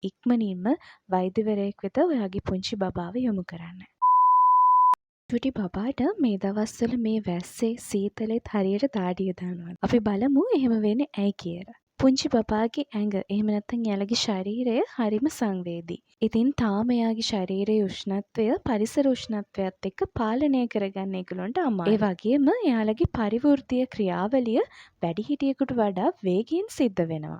ඉක්මනින්ම වෛද්‍යවරයෙක් වෙත ඔයාගේ පුංචි බබාව යොමු කරන්න. චුටි බබාට මේ දවස්වල මේ වැස්සේ සීතලෙත් හරියට දාඩිය දානවා. අපි බලමු එහෙම වෙන්නේ ඇයි කියලා. පුංචි බබාගේ ඇඟ එහෙම නැත්නම් එයාලගේ ශරීරය හරිම සංවේදී. ඉතින් තාම එයාගේ ශරීරයේ උෂ්ණත්වය පරිසර උෂ්ණත්වයත් එක්ක පාලනය කරගන්න ඒගොල්ලන්ට අමාරුයි. ඒ වගේම එයාලගේ පරිවෘත්තීය ක්‍රියාවලිය වැඩිහිටියෙකුට වඩා වේගයෙන් සිද්ධ වෙනවා.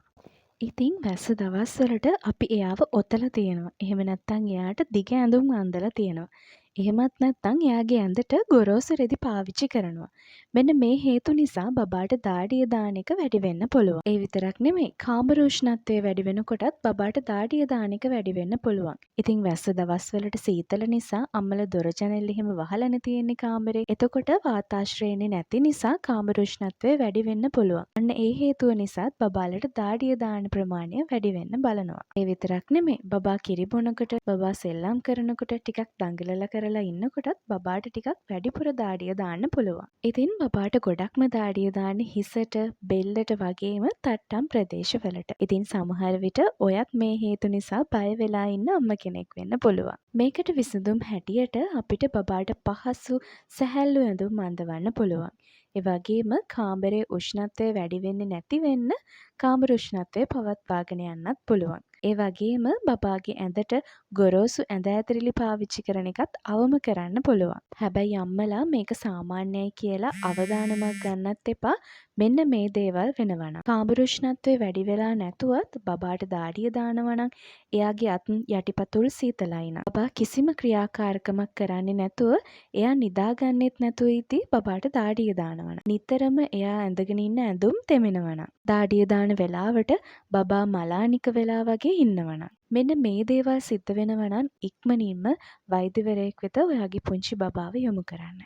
ඉතින් වැස්ස දවස්වලට අපි එයාව ඔතලා තියෙනවා. එහෙම නැත්නම් එයාට දිග ඇඳුම් අඳලා තියෙනවා. එහෙමත් නැත්නම් එයාගේ ඇඳට ගොරෝසු රෙදි පාවිච්චි කරනවා. මෙන්න මේ හේතු නිසා බබාට දාඩිය දාන එක වැඩි වෙන්න පුළුවන්. ඒ විතරක් නෙමෙයි කාමර උෂ්ණත්වය වැඩි වෙනකොටත් බබාට දාඩිය දාන එක වැඩි වෙන්න පුළුවන්. ඉතින් වැස්ස දවස්වලට සීතල නිසා අම්මලා දොර ජනෙල් එහෙම වහලානේ තියෙන්නේ කාමරේ. එතකොට වාතාශ්‍රය එන්නේ නැති නිසා කාමර උෂ්ණත්වය වැඩි වෙන්න පුළුවන්. අන්න ඒ හේතුව නිසාත් බබාලට දාඩිය දාන ප්‍රමාණය වැඩි වෙන්න බලනවා. ඒ විතරක් නෙමෙයි බබා කිරි බොනකොට බබා සෙල්ලම් කරනකොට ටිකක් දඟලලා කරලා ඉන්නකොටත් බබාට ටිකක් වැඩිපුර දාඩිය දාන්න පුළුවන්. ඉතින් බබාට ගොඩක්ම දාඩිය දාන්නේ හිසට, බෙල්ලට වගේම තට්ටම් ප්‍රදේශවලට. ඉතින් සමහර විට ඔයත් මේ හේතු නිසා බය වෙලා ඉන්න අම්ම කෙනෙක් වෙන්න පුළුවන්. මේකට විසඳුම් හැටියට අපිට බබාට පහසු සැහැල්ලු ඇඳුම් අඳවන්න පුළුවන්. ඒ වගේම කාමරයේ උෂ්ණත්වය වැඩි වෙන්නේ නැති වෙන්න කාමර උෂ්ණත්වය පවත්වාගෙන යන්නත් පුළුවන්. ඒ වගේම බබාගේ ඇඳට ගොරෝසු ඇඳ ඇතිරිලි පාවිච්චි කරන එකත් අවම කරන්න පුළුවන්. හැබැයි අම්මලා මේක සාමාන්‍යයි කියලා අවදානමක් ගන්නත් එපා. මෙන්න මේ දේවල් වෙනවා නම්. කාමර උෂ්ණත්වය වැඩි වෙලා නැතුවත් බබාට දාඩිය දානවා නම් එයාගේ අත් යටිපතුල් සීතලයි නම් බබා කිසිම ක්‍රියාකාරකමක් කරන්නේ නැතුව එයා නිදාගන්නෙත් නැතුව ඉදී බබාට දාඩිය දානවා නම් නිතරම එයා ඇඳගෙන ඉන්න ඇඳුම් තෙමෙනවා නම් දාඩිය දාන වෙලාවට බබා මලානික වෙලා වගේ ඉන්නවා නම් මෙන්න මේ දේවල් සිද්ධ වෙනවා නම් ඉක්මනින්ම වෛද්‍යවරයෙක් වෙත ඔයාගේ පුංචි බබාව යොමු කරන්න.